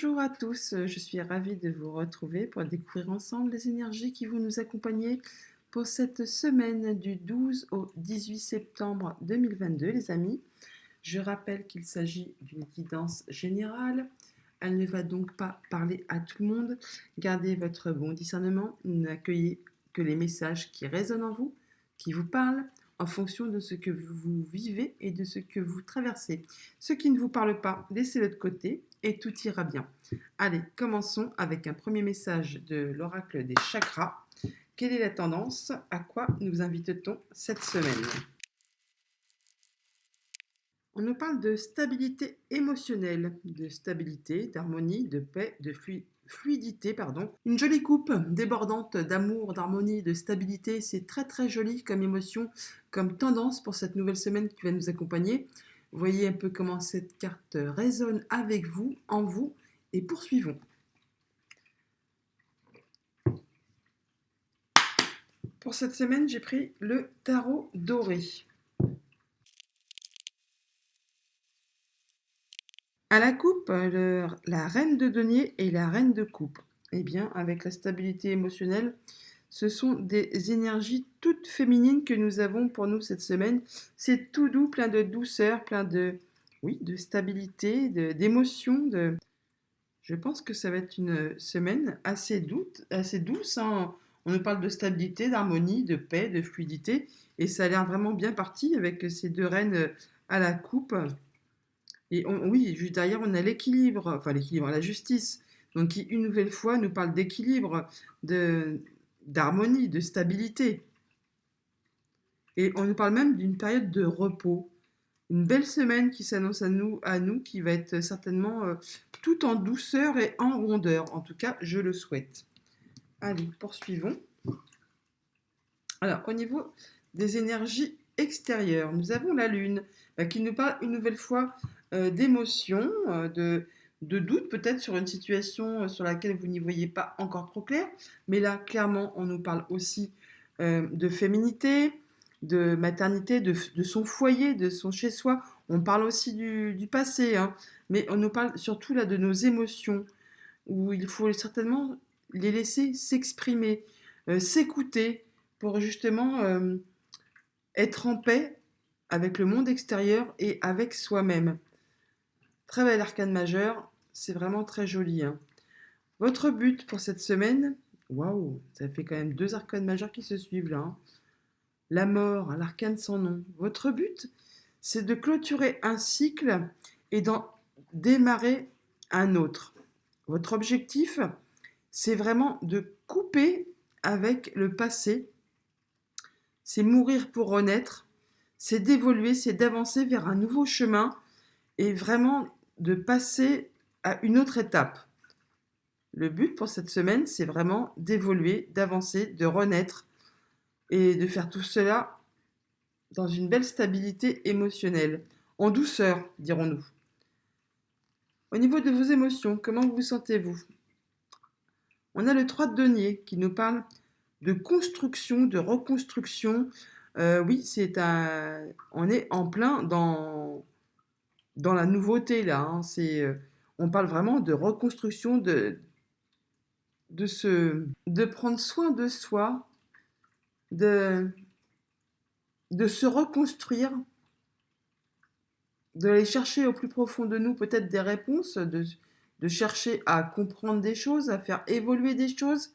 Bonjour à tous, je suis ravie de vous retrouver pour découvrir ensemble les énergies qui vont nous accompagner pour cette semaine du 12 au 18 septembre 2022, les amis. Je rappelle qu'il s'agit d'une guidance générale. Elle ne va donc pas parler à tout le monde. Gardez votre bon discernement, n'accueillez que les messages qui résonnent en vous, qui vous parlent, en fonction de ce que vous vivez et de ce que vous traversez. Ce qui ne vous parle pas, laissez-le de côté et tout ira bien. Allez, commençons avec un premier message de l'oracle des chakras. Quelle est la tendance? À quoi nous invite-t-on cette semaine? On nous parle de stabilité émotionnelle, de stabilité, d'harmonie, de paix, de fluidité, pardon. Une jolie coupe débordante d'amour, d'harmonie, de stabilité. C'est très très joli comme émotion, comme tendance pour cette nouvelle semaine qui va nous accompagner. Voyez un peu comment cette carte résonne avec vous, en vous, et poursuivons. Pour cette semaine, j'ai pris le tarot doré. À la coupe, la reine de denier et la reine de coupe. Eh bien, avec la stabilité émotionnelle, ce sont des énergies toutes féminines que nous avons pour nous cette semaine. C'est tout doux, plein de douceur, plein de, oui, de stabilité, d'émotion. Je pense que ça va être une semaine assez douce, hein. On nous parle de stabilité, d'harmonie, de paix, de fluidité, et ça a l'air vraiment bien parti avec ces deux reines à la coupe. Et oui, juste derrière, on a l'équilibre, la justice, donc qui, une nouvelle fois, nous parle d'équilibre, d'harmonie, de stabilité. Et on nous parle même d'une période de repos. Une belle semaine qui s'annonce à nous, qui va être certainement tout en douceur et en rondeur. En tout cas, je le souhaite. Allez, poursuivons. Alors, au niveau des énergies extérieures, nous avons la Lune qui nous parle une nouvelle fois d'émotions, de doute peut-être sur une situation sur laquelle vous n'y voyez pas encore trop clair. Mais là, clairement, on nous parle aussi de féminité, de maternité, de son foyer, de son chez-soi. On parle aussi du passé, hein, mais on nous parle surtout là de nos émotions, où il faut certainement les laisser s'exprimer, s'écouter, pour justement être en paix avec le monde extérieur et avec soi-même. Très bel arcane majeur, c'est vraiment très joli, hein. Votre but pour cette semaine, waouh, ça fait quand même 2 arcanes majeurs qui se suivent là, hein. La mort, l'arcane sans nom. Votre but, c'est de clôturer un cycle et d'en démarrer un autre. Votre objectif, c'est vraiment de couper avec le passé, c'est mourir pour renaître, c'est d'évoluer, c'est d'avancer vers un nouveau chemin et vraiment de passer à une autre étape. Le but pour cette semaine, c'est vraiment d'évoluer, d'avancer, de renaître et de faire tout cela dans une belle stabilité émotionnelle, en douceur, dirons-nous. Au niveau de vos émotions, comment vous sentez-vous? On a le 3 de denier qui nous parle de construction, de reconstruction. Oui, on est en plein dans la nouveauté là, hein. On parle vraiment de reconstruction, de prendre soin de soi, de, de se reconstruire, d'aller chercher au plus profond de nous peut-être des réponses, de chercher à comprendre des choses, à faire évoluer des choses.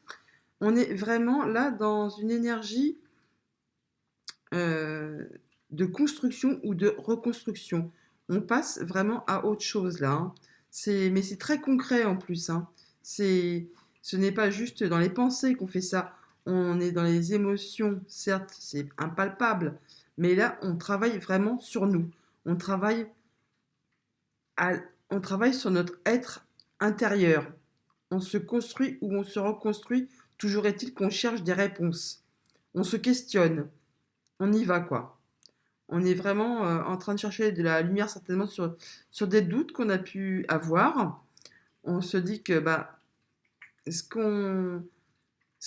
On est vraiment là dans une énergie euh, de construction ou de reconstruction. On passe vraiment à autre chose là, hein. Mais c'est très concret en plus, hein. Ce n'est pas juste dans les pensées qu'on fait ça. On est dans les émotions, certes, c'est impalpable, mais là, on travaille vraiment sur nous. On travaille, à, on travaille sur notre être intérieur. On se construit ou on se reconstruit. Toujours est-il qu'on cherche des réponses. On se questionne. On y va, quoi. On est vraiment en train de chercher de la lumière certainement sur des doutes qu'on a pu avoir. On se dit que ce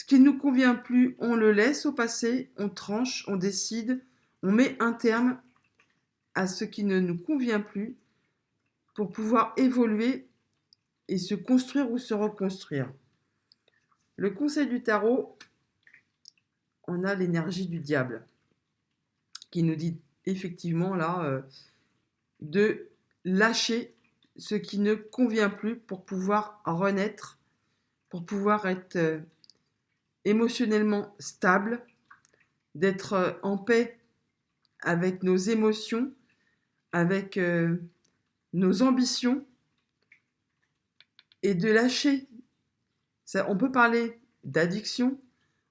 qui ne nous convient plus, on le laisse au passé, on tranche, on décide, on met un terme à ce qui ne nous convient plus pour pouvoir évoluer et se construire ou se reconstruire. Le conseil du tarot, on a l'énergie du diable qui nous dit effectivement là de lâcher ce qui ne convient plus pour pouvoir renaître, pour pouvoir être émotionnellement stable, d'être en paix avec nos émotions, avec nos ambitions et de lâcher. Ça, on peut parler d'addiction,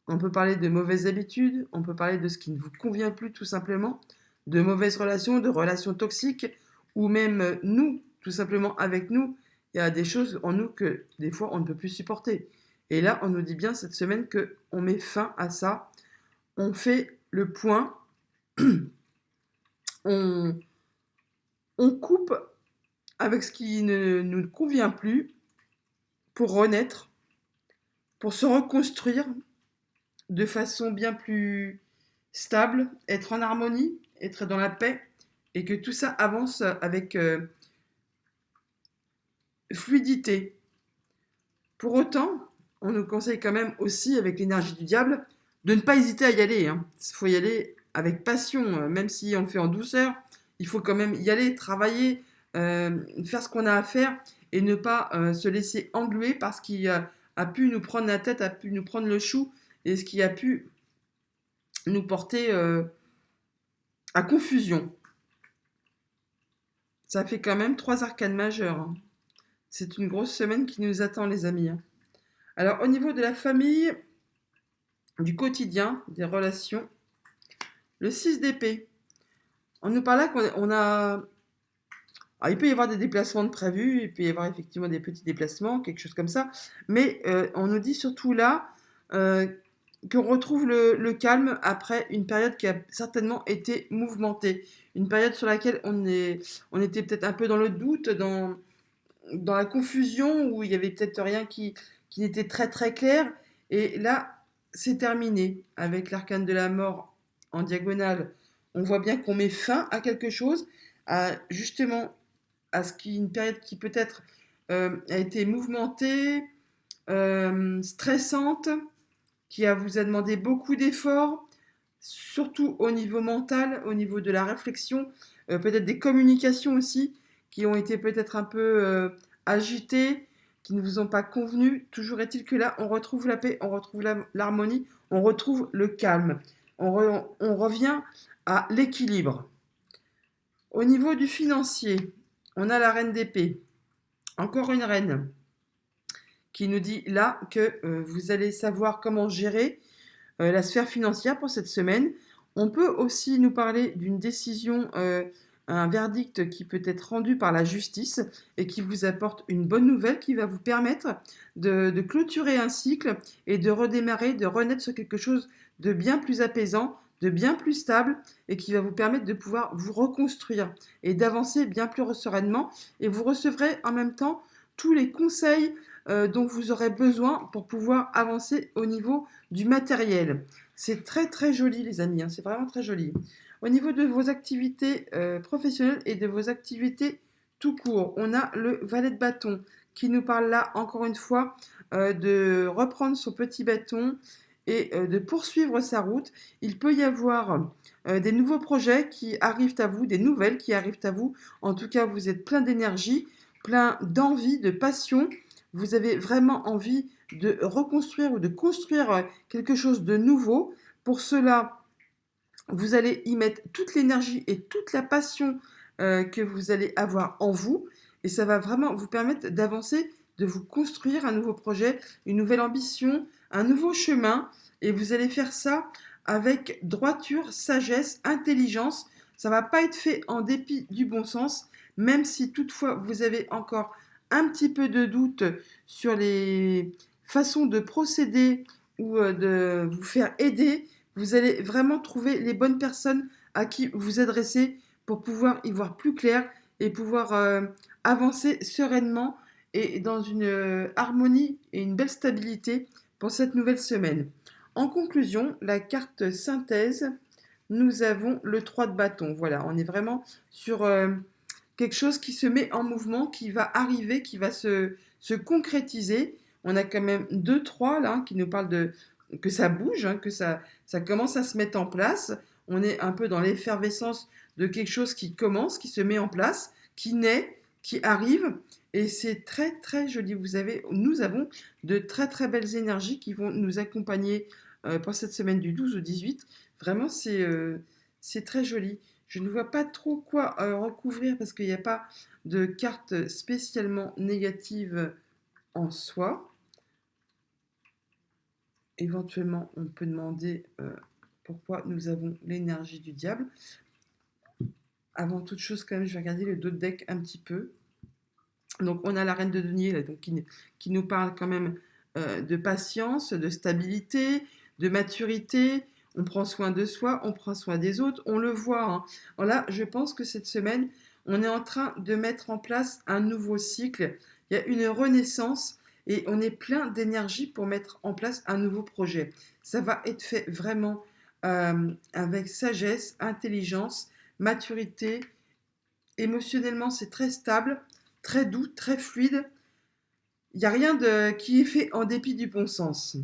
on peut parler de mauvaises habitudes, on peut parler de ce qui ne vous convient plus tout simplement, de mauvaises relations, de relations toxiques, ou même nous, tout simplement avec nous, il y a des choses en nous que des fois on ne peut plus supporter. Et là, on nous dit bien cette semaine qu'on met fin à ça, on fait le point, on coupe avec ce qui ne nous convient plus pour renaître, pour se reconstruire de façon bien plus stable, être en harmonie, être dans la paix, et que tout ça avance avec fluidité. Pour autant, on nous conseille quand même aussi, avec l'énergie du diable, de ne pas hésiter à y aller. Il faut y aller avec passion, même si on le fait en douceur, il faut quand même y aller, travailler, faire ce qu'on a à faire, et ne pas se laisser engluer par ce qui a pu nous prendre la tête, a pu nous prendre le chou, et ce qui a pu nous porter à confusion. Ça fait quand même 3 arcanes majeures. C'est une grosse semaine qui nous attend, les amis. Alors, au niveau de la famille, du quotidien, des relations, le 6 d'épée. On nous parle là qu'on a... Alors, il peut y avoir des déplacements de prévus, il peut y avoir effectivement des petits déplacements, quelque chose comme ça, mais on nous dit surtout là qu'on retrouve le calme après une période qui a certainement été mouvementée, une période sur laquelle on était peut-être un peu dans le doute, dans la confusion, où il y avait peut-être rien qui n'était très très clair, et là c'est terminé avec l'arcane de la mort en diagonale. On voit bien qu'on met fin à quelque chose, justement à une période qui peut-être a été mouvementée, stressante, qui vous a demandé beaucoup d'efforts, surtout au niveau mental, au niveau de la réflexion, peut-être des communications aussi, qui ont été peut-être un peu agitées, qui ne vous ont pas convenu. Toujours est-il que là, on retrouve la paix, on retrouve l'harmonie, on retrouve le calme. On revient à l'équilibre. Au niveau du financier, on a la reine d'épée. Encore une reine qui nous dit là que vous allez savoir comment gérer la sphère financière pour cette semaine. On peut aussi nous parler d'une décision, un verdict qui peut être rendu par la justice et qui vous apporte une bonne nouvelle qui va vous permettre de clôturer un cycle et de redémarrer, de renaître sur quelque chose de bien plus apaisant, de bien plus stable et qui va vous permettre de pouvoir vous reconstruire et d'avancer bien plus sereinement. Et vous recevrez en même temps tous les conseils dont vous aurez besoin pour pouvoir avancer au niveau du matériel. C'est très très joli, les amis, c'est vraiment très joli. Au niveau de vos activités professionnelles et de vos activités tout court, on a le valet de bâton qui nous parle là encore une fois de reprendre son petit bâton et de poursuivre sa route. Il peut y avoir des nouveaux projets qui arrivent à vous, des nouvelles qui arrivent à vous. En tout cas, vous êtes plein d'énergie, plein d'envie, de passion. Vous avez vraiment envie de reconstruire ou de construire quelque chose de nouveau. Pour cela, vous allez y mettre toute l'énergie et toute la passion que vous allez avoir en vous. Et ça va vraiment vous permettre d'avancer, de vous construire un nouveau projet, une nouvelle ambition, un nouveau chemin. Et vous allez faire ça avec droiture, sagesse, intelligence. Ça ne va pas être fait en dépit du bon sens, même si toutefois vous avez encore un petit peu de doute sur les façons de procéder ou de vous faire aider. Vous allez vraiment trouver les bonnes personnes à qui vous adresser pour pouvoir y voir plus clair et pouvoir avancer sereinement et dans une harmonie et une belle stabilité pour cette nouvelle semaine. En conclusion, la carte synthèse, nous avons le 3 de bâton. Voilà, on est vraiment sur quelque chose qui se met en mouvement, qui va arriver, qui va se concrétiser. On a quand même deux, trois là qui nous parlent de que ça bouge, hein, que ça commence à se mettre en place. On est un peu dans l'effervescence de quelque chose qui commence, qui se met en place, qui naît, qui arrive. Et c'est très très joli. Nous avons de très très belles énergies qui vont nous accompagner pour cette semaine du 12 au 18. Vraiment, c'est très joli. Je ne vois pas trop quoi recouvrir parce qu'il n'y a pas de carte spécialement négative en soi. Éventuellement, on peut demander pourquoi nous avons l'énergie du diable. Avant toute chose, quand même, je vais regarder le dos de deck un petit peu. Donc, on a la reine de denier là, donc, qui nous parle quand même de patience, de stabilité, de maturité. On prend soin de soi, on prend soin des autres, on le voit. Hein. Alors là, je pense que cette semaine, on est en train de mettre en place un nouveau cycle. Il y a une renaissance et on est plein d'énergie pour mettre en place un nouveau projet. Ça va être fait vraiment avec sagesse, intelligence, maturité. Émotionnellement, c'est très stable, très doux, très fluide. Il n'y a rien qui est fait en dépit du bon sens.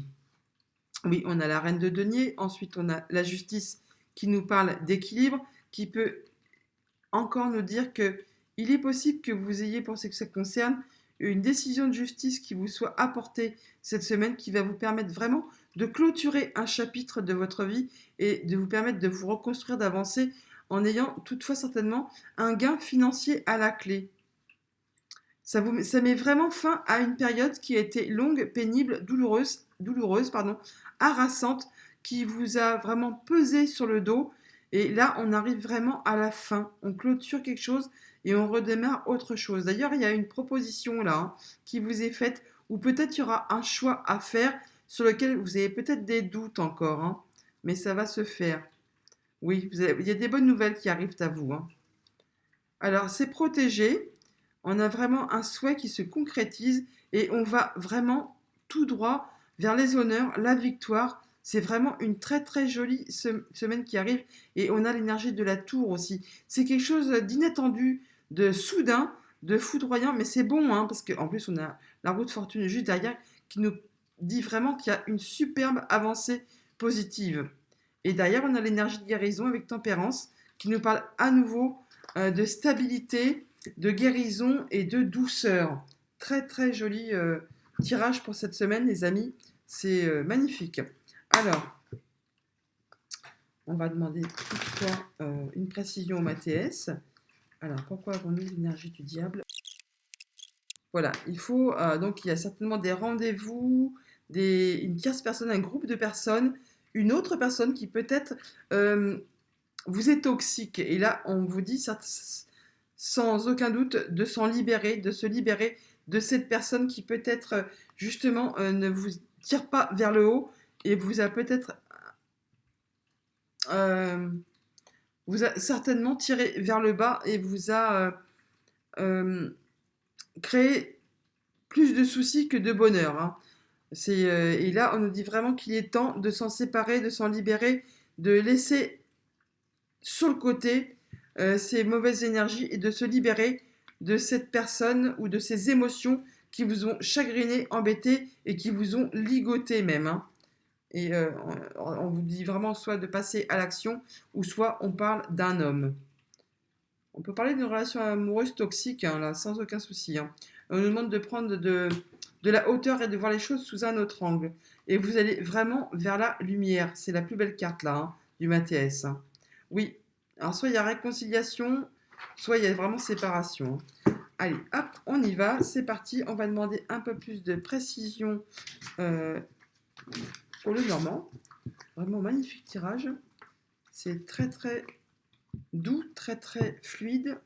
Oui, on a la reine de denier, ensuite on a la justice qui nous parle d'équilibre, qui peut encore nous dire que il est possible que vous ayez, pour ce que ça concerne, une décision de justice qui vous soit apportée cette semaine, qui va vous permettre vraiment de clôturer un chapitre de votre vie et de vous permettre de vous reconstruire, d'avancer, en ayant toutefois certainement un gain financier à la clé. Ça met vraiment fin à une période qui a été longue, pénible, douloureuse, harassante, qui vous a vraiment pesé sur le dos. Et là, on arrive vraiment à la fin. On clôture quelque chose et on redémarre autre chose. D'ailleurs, il y a une proposition là qui vous est faite, ou peut-être il y aura un choix à faire sur lequel vous avez peut-être des doutes encore, hein, mais ça va se faire. Oui, il y a des bonnes nouvelles qui arrivent à vous. Hein. Alors, c'est protégé. On a vraiment un souhait qui se concrétise et on va vraiment tout droit vers les honneurs, la victoire. C'est vraiment une très très jolie semaine qui arrive et on a l'énergie de la tour aussi. C'est quelque chose d'inattendu, de soudain, de foudroyant, mais c'est bon hein, parce qu'en plus on a la roue de fortune juste derrière qui nous dit vraiment qu'il y a une superbe avancée positive. Et derrière on a l'énergie de guérison avec tempérance qui nous parle à nouveau de stabilité, de guérison et de douceur. Très très joli tirage pour cette semaine les amis, c'est magnifique. Alors, on va demander toutefois une précision au MATS. Alors, pourquoi avons-nous l'énergie du diable? Voilà, il faut, donc il y a certainement des rendez-vous, une tierce personne, un groupe de personnes, une autre personne qui peut-être vous est toxique. Et là, on vous dit sans aucun doute de s'en libérer, de se libérer de cette personne qui peut-être justement ne vous tire pas vers le haut et vous a peut-être certainement tiré vers le bas et vous a créé plus de soucis que de bonheur. Hein. Et là, on nous dit vraiment qu'il est temps de s'en séparer, de s'en libérer, de laisser sur le côté ces mauvaises énergies et de se libérer de cette personne ou de ces émotions qui vous ont chagriné, embêté et qui vous ont ligoté même. Hein. Et on vous dit vraiment soit de passer à l'action ou soit on parle d'un homme. On peut parler d'une relation amoureuse toxique, hein, là, sans aucun souci. Hein. On nous demande de prendre de la hauteur et de voir les choses sous un autre angle. Et vous allez vraiment vers la lumière. C'est la plus belle carte là, hein, du Mathias. Hein. Oui, alors soit il y a réconciliation, soit il y a vraiment séparation. Allez, hop, on y va, c'est parti. On va demander un peu plus de précision pour le Normand. Vraiment magnifique tirage. C'est très très doux, très très fluide.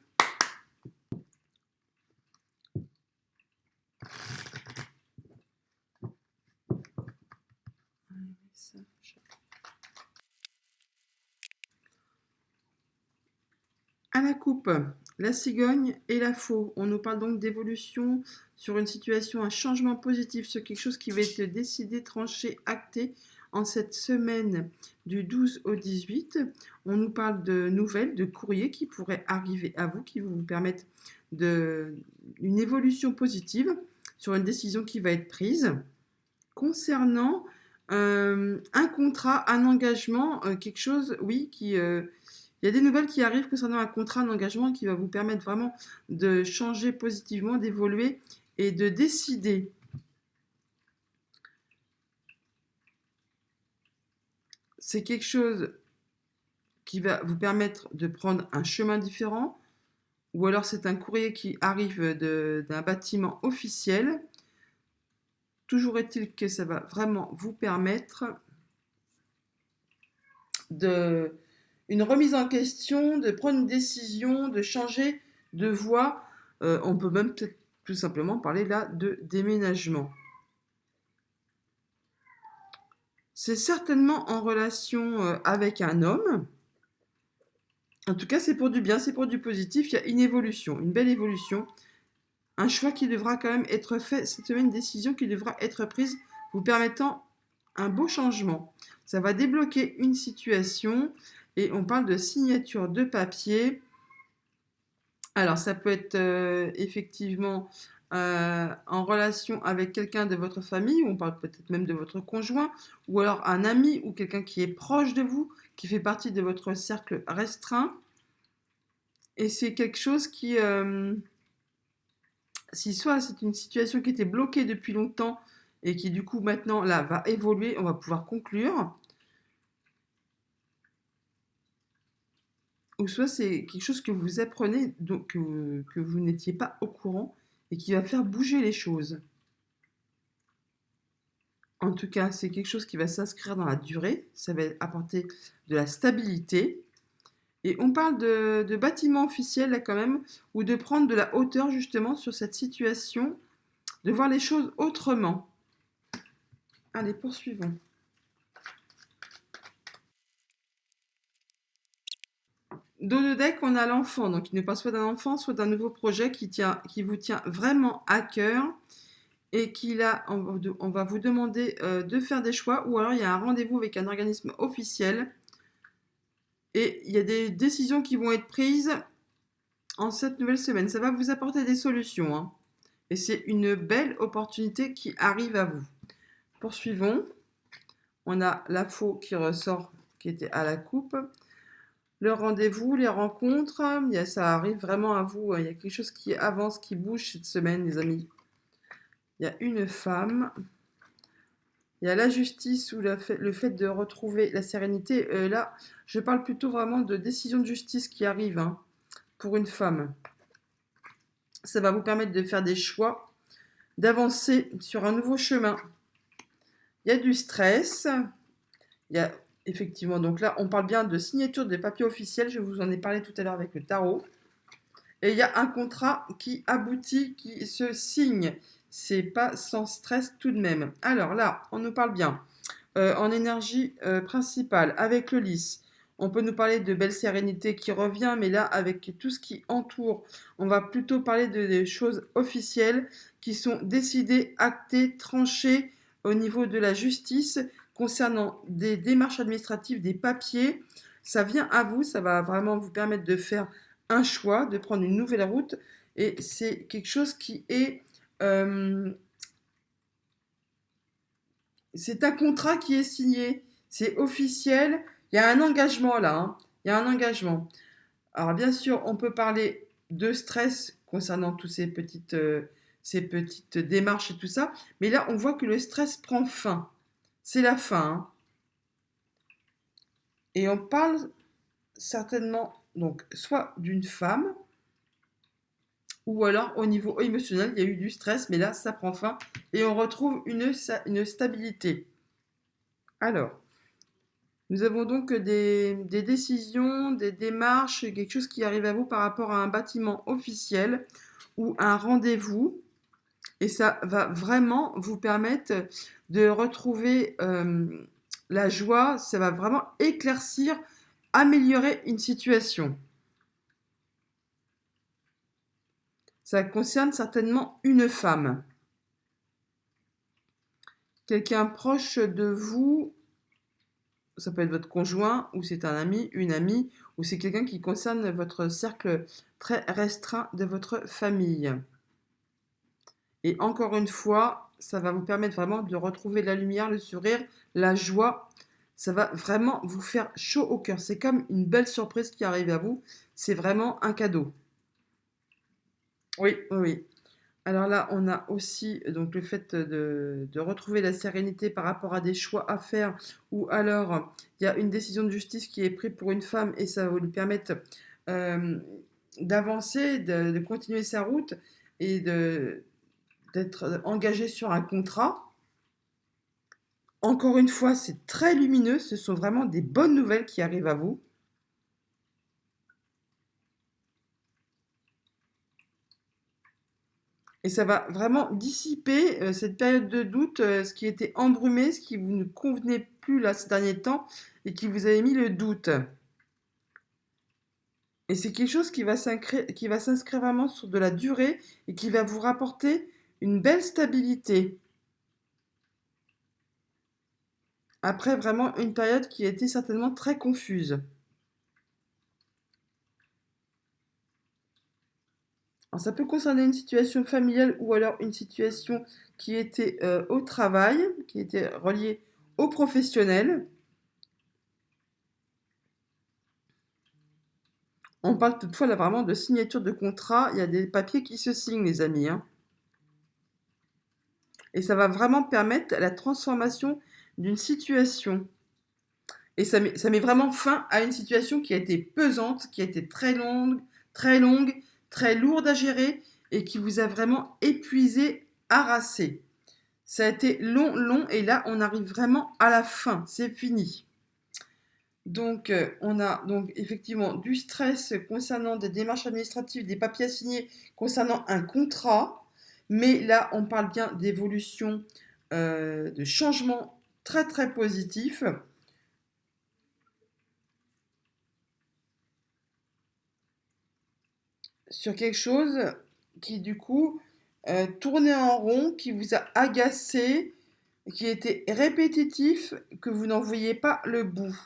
À la coupe, la cigogne et la faux. On nous parle donc d'évolution sur une situation, un changement positif, sur quelque chose qui va être décidé, tranché, acté. en cette semaine du 12 au 18, on nous parle de nouvelles, de courriers qui pourraient arriver à vous, qui vont vous permettre une évolution positive sur une décision qui va être prise concernant un contrat, un engagement, quelque chose, oui, il y a des nouvelles qui arrivent concernant un contrat, un engagement qui va vous permettre vraiment de changer positivement, d'évoluer et de décider. C'est quelque chose qui va vous permettre de prendre un chemin différent, ou alors c'est un courrier qui arrive d'un bâtiment officiel. Toujours est-il que ça va vraiment vous permettre une remise en question, de prendre une décision, de changer de voie. On peut même peut-être tout simplement parler là de déménagement. C'est certainement en relation avec un homme. En tout cas, c'est pour du bien, c'est pour du positif. Il y a une évolution, une belle évolution. Un choix qui devra quand même être fait cette semaine, une décision qui devra être prise, vous permettant un beau changement. Ça va débloquer une situation et on parle de signature de papier. Alors, ça peut être effectivement en relation avec quelqu'un de votre famille, ou on parle peut-être même de votre conjoint, ou alors un ami ou quelqu'un qui est proche de vous, qui fait partie de votre cercle restreint. Et c'est quelque chose qui, si soit c'est une situation qui était bloquée depuis longtemps et qui du coup maintenant là va évoluer, on va pouvoir conclure, ou soit c'est quelque chose que vous apprenez, donc que vous n'étiez pas au courant et qui va faire bouger les choses. En tout cas, c'est quelque chose qui va s'inscrire dans la durée, ça va apporter de la stabilité. Et on parle de bâtiment officiel là quand même, ou de prendre de la hauteur justement sur cette situation, de voir les choses autrement. Allez, poursuivons. Dos de deck, on a l'enfant, donc il nous parle soit d'un enfant, soit d'un nouveau projet qui vous tient vraiment à cœur et on va vous demander de faire des choix, ou alors il y a un rendez-vous avec un organisme officiel et il y a des décisions qui vont être prises en cette nouvelle semaine. Ça va vous apporter des solutions, hein. Et c'est une belle opportunité qui arrive à vous. Poursuivons. On a la faux qui ressort, qui était à la coupe. Le rendez-vous, les rencontres, ça arrive vraiment à vous. Il y a quelque chose qui avance, qui bouge cette semaine, les amis. Il y a une femme. Il y a la justice ou le fait de retrouver la sérénité. Là, je parle plutôt vraiment de décision de justice qui arrive, hein, pour une femme. Ça va vous permettre de faire des choix, d'avancer sur un nouveau chemin. Il y a du stress. Il y a effectivement, donc là, on parle bien de signature des papiers officiels. Je vous en ai parlé tout à l'heure avec le tarot. Et il y a un contrat qui aboutit, qui se signe. C'est pas sans stress tout de même. Alors là, on nous parle bien en énergie principale avec le lys. On peut nous parler de belle sérénité qui revient, mais là, avec tout ce qui entoure, on va plutôt parler de choses officielles qui sont décidées, actées, tranchées au niveau de la justice concernant des démarches administratives, des papiers. Ça vient à vous, ça va vraiment vous permettre de faire un choix, de prendre une nouvelle route. Et c'est quelque chose qui est... c'est un contrat qui est signé. C'est officiel. Il y a un engagement là, hein. Il y a un engagement. Alors bien sûr, on peut parler de stress concernant toutes ces petites démarches et tout ça. Mais là, on voit que le stress prend fin. C'est la fin, hein. Et on parle certainement, donc, soit d'une femme, ou alors au niveau émotionnel, il y a eu du stress, mais là, ça prend fin et on retrouve une stabilité. Alors, nous avons donc des décisions, des démarches, quelque chose qui arrive à vous par rapport à un bâtiment officiel ou un rendez-vous. Et ça va vraiment vous permettre de retrouver la joie, ça va vraiment éclaircir, améliorer une situation. Ça concerne certainement une femme. Quelqu'un proche de vous Ça peut être votre conjoint, ou c'est un ami, une amie, ou c'est quelqu'un qui concerne votre cercle très restreint de votre famille. Et encore une fois, ça va vous permettre vraiment de retrouver la lumière, le sourire, la joie. Ça va vraiment vous faire chaud au cœur. C'est comme une belle surprise qui arrive à vous. C'est vraiment un cadeau. Oui, oui, oui. Alors là, on a aussi donc le fait de retrouver la sérénité par rapport à des choix à faire, ou alors il y a une décision de justice qui est prise pour une femme et ça va lui permettre euh, d'avancer, de continuer sa route et d'être engagé sur un contrat. Encore une fois, c'est très lumineux, ce sont vraiment des bonnes nouvelles qui arrivent à vous. Et ça va vraiment dissiper cette période de doute, ce qui était embrumé, ce qui vous ne convenait plus là ces derniers temps et qui vous avait mis le doute. Et c'est quelque chose qui va s'inscrire vraiment sur de la durée et qui va vous rapporter une belle stabilité. Après vraiment une période qui a été certainement très confuse. Alors, ça peut concerner une situation familiale ou alors une situation qui était au travail, qui était reliée au professionnel. On parle toutefois là vraiment de signature de contrat. Il y a des papiers qui se signent, les amis, hein. Et ça va vraiment permettre la transformation d'une situation. Et ça met vraiment fin à une situation qui a été pesante, qui a été très longue, très lourde à gérer et qui vous a vraiment épuisé, harassé. Ça a été long, long, et là, on arrive vraiment à la fin. C'est fini. Donc, on a donc effectivement du stress concernant des démarches administratives, des papiers à signer concernant un contrat. Mais là, on parle bien d'évolution, de changement très, très positif sur quelque chose qui, du coup, tournait en rond, qui vous a agacé, qui était répétitif, que vous n'en voyez pas le bout.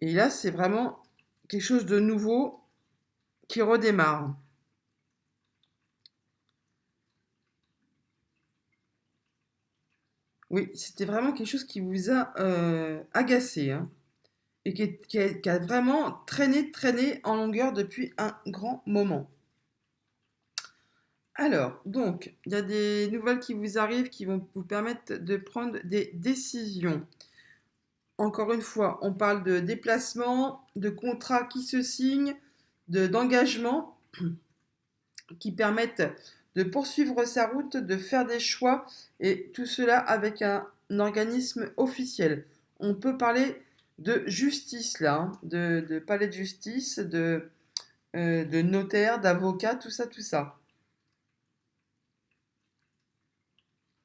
Et là, c'est vraiment quelque chose de nouveau qui redémarre. Oui, c'était vraiment quelque chose qui vous a agacé, hein, et qui a vraiment traîné, traîné en longueur depuis un grand moment. Alors, donc, il y a des nouvelles qui vous arrivent qui vont vous permettre de prendre des décisions. Encore une fois, on parle de déplacement, de contrats qui se signent, d'engagement qui permettent de poursuivre sa route, de faire des choix, et tout cela avec un organisme officiel. On peut parler de justice là, hein, de palais de justice, de notaire, d'avocat, tout ça, tout ça.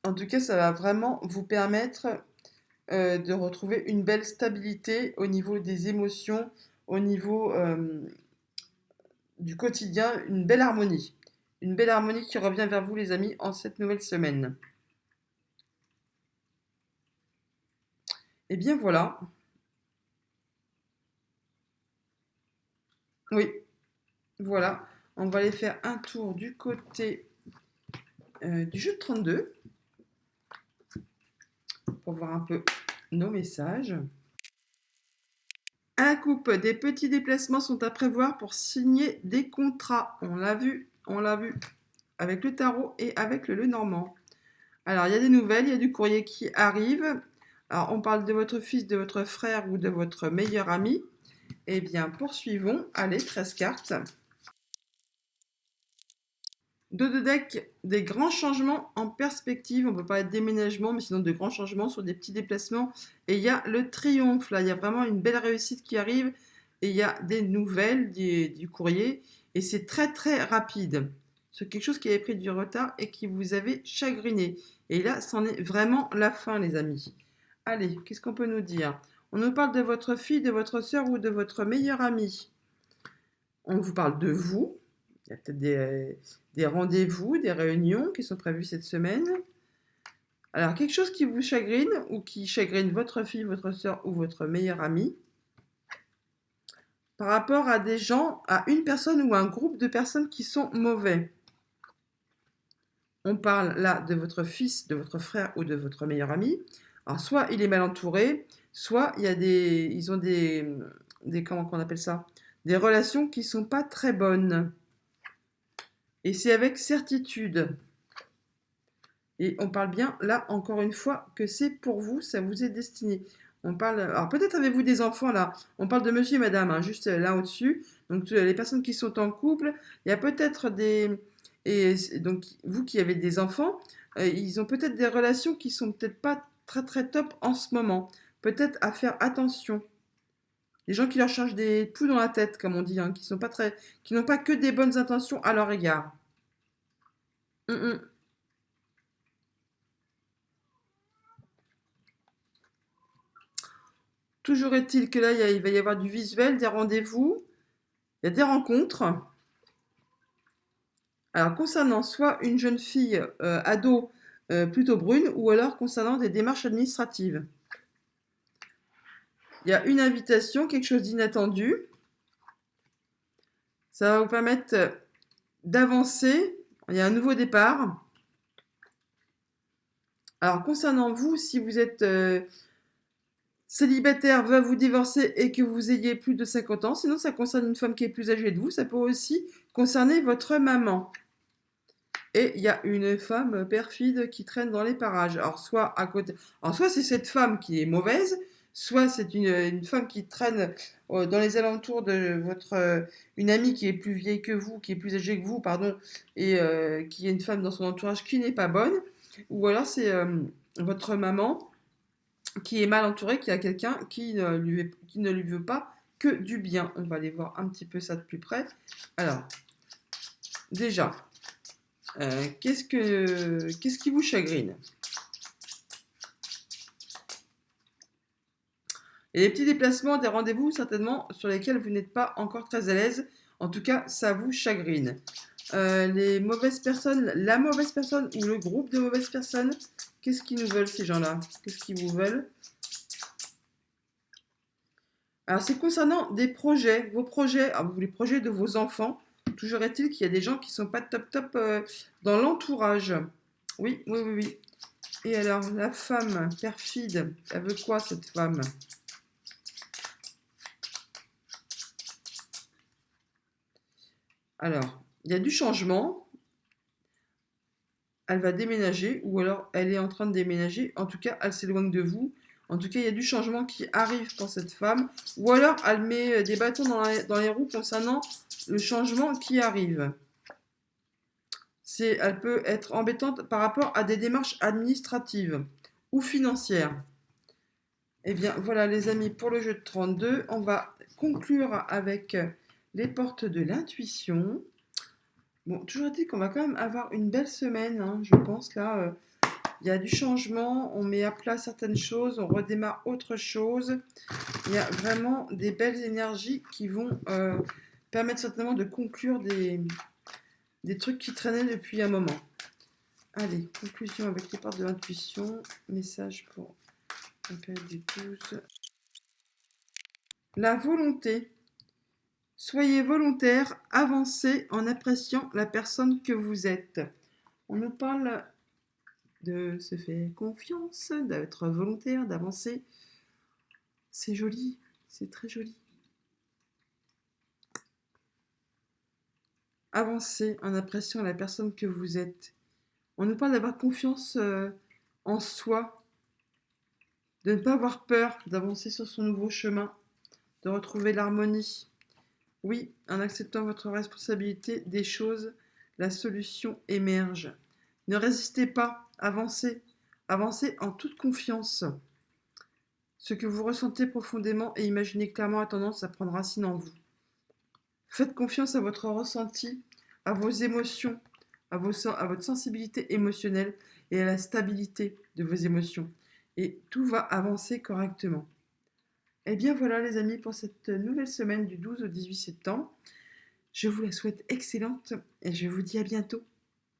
En tout cas, ça va vraiment vous permettre de retrouver une belle stabilité au niveau des émotions, au niveau du quotidien, une belle harmonie. Une belle harmonie qui revient vers vous, les amis, en cette nouvelle semaine. Et bien voilà. Oui, voilà. On va aller faire un tour du côté du jeu de 32 pour voir un peu nos messages. À la coupe, des petits déplacements sont à prévoir pour signer des contrats. On l'a vu avec le tarot et avec le Lenormand. Alors, il y a des nouvelles, il y a du courrier qui arrive. Alors, on parle de votre fils, de votre frère ou de votre meilleur ami. Eh bien, poursuivons. Allez, 13 cartes. Dos de deck, des grands changements en perspective. On peut parler de déménagement, mais sinon de grands changements sur des petits déplacements. Et il y a le triomphe, là. Il y a vraiment une belle réussite qui arrive. Et il y a des nouvelles du courrier. Et c'est très, très rapide. C'est quelque chose qui avait pris du retard et qui vous avait chagriné. Et là, c'en est vraiment la fin, les amis. Allez, qu'est-ce qu'on peut nous dire? On nous parle de votre fille, de votre sœur ou de votre meilleur ami. On vous parle de vous. Il y a peut-être des rendez-vous, des réunions qui sont prévues cette semaine. Alors, quelque chose qui vous chagrine ou qui chagrine votre fille, votre soeur ou votre meilleur ami par rapport à des gens, à une personne ou un groupe de personnes qui sont mauvais. On parle là de votre fils, de votre frère ou de votre meilleur ami. Alors, soit il est mal entouré, soit ils ont comment on appelle ça? Des relations qui ne sont pas très bonnes. Et c'est avec certitude. Et on parle bien, là, encore une fois, que c'est pour vous, ça vous est destiné. On parle. Alors, peut-être avez-vous des enfants là. On parle de monsieur et madame, hein, juste là au-dessus. Donc, les personnes qui sont en couple, il y a peut-être des. Et donc, vous qui avez des enfants, ils ont peut-être des relations qui sont peut-être pas très très top en ce moment. Peut-être à faire attention. Les gens qui leur chargent des poux dans la tête, comme on dit, hein, qui n'ont pas que des bonnes intentions à leur égard. Hum, hum. Toujours est-il que là, il va y avoir du visuel, des rendez-vous, il y a des rencontres. Alors, concernant soit une jeune fille ado plutôt brune, ou alors concernant des démarches administratives. Il y a une invitation, quelque chose d'inattendu. Ça va vous permettre d'avancer. Il y a un nouveau départ. Alors, concernant vous, si vous êtes célibataire, va vous divorcer et que vous ayez plus de 50 ans, sinon ça concerne une femme qui est plus âgée de vous, ça peut aussi concerner votre maman. Et il y a une femme perfide qui traîne dans les parages. Alors soit à côté, alors soit c'est cette femme qui est mauvaise, soit c'est une femme qui traîne dans les alentours de une amie qui est plus vieille que vous, qui est plus âgée que vous, pardon, et qui est une femme dans son entourage qui n'est pas bonne, ou alors c'est votre maman qui est mal entourée, qui a quelqu'un qui ne lui veut pas que du bien. On va aller voir un petit peu ça de plus près. Alors, déjà, qu'est-ce qui vous chagrine? Et les petits déplacements, des rendez-vous, certainement, sur lesquels vous n'êtes pas encore très à l'aise. En tout cas, ça vous chagrine. Les mauvaises personnes, la mauvaise personne ou le groupe de mauvaises personnes, qu'est-ce qu'ils nous veulent, ces gens-là? Qu'est-ce qu'ils vous veulent? Alors, c'est concernant des projets, vos projets, les projets de vos enfants. Toujours est-il qu'il y a des gens qui sont pas top top dans l'entourage. Oui, oui, oui, oui. Et alors, la femme perfide, elle veut quoi, cette femme? Alors, il y a du changement. Elle va déménager, ou alors elle est en train de déménager. En tout cas, elle s'éloigne de vous. En tout cas, il y a du changement qui arrive pour cette femme. Ou alors, elle met des bâtons dans les roues concernant le changement qui arrive. Elle peut être embêtante par rapport à des démarches administratives ou financières. Eh bien, voilà les amis pour le jeu de 32. On va conclure avec les portes de l'intuition. Bon, toujours est-il qu'on va quand même avoir une belle semaine, hein, je pense. Là, il y a du changement, on met à plat certaines choses, on redémarre autre chose. Il y a vraiment des belles énergies qui vont permettre certainement de conclure des trucs qui traînaient depuis un moment. Allez, conclusion avec les portes de l'intuition. Message pour la période du 12. La volonté. Soyez volontaire, avancez en appréciant la personne que vous êtes. On nous parle de se faire confiance, d'être volontaire, d'avancer. C'est joli, c'est très joli. Avancez en appréciant la personne que vous êtes. On nous parle d'avoir confiance en soi, de ne pas avoir peur d'avancer sur son nouveau chemin, de retrouver l'harmonie. Oui, en acceptant votre responsabilité des choses, la solution émerge. Ne résistez pas, avancez. Avancez en toute confiance. Ce que vous ressentez profondément et imaginez clairement a tendance à prendre racine en vous. Faites confiance à votre ressenti, à vos émotions, à votre sensibilité émotionnelle et à la stabilité de vos émotions. Et tout va avancer correctement. Et bien voilà les amis pour cette nouvelle semaine du 12 au 18 septembre. Je vous la souhaite excellente et je vous dis à bientôt.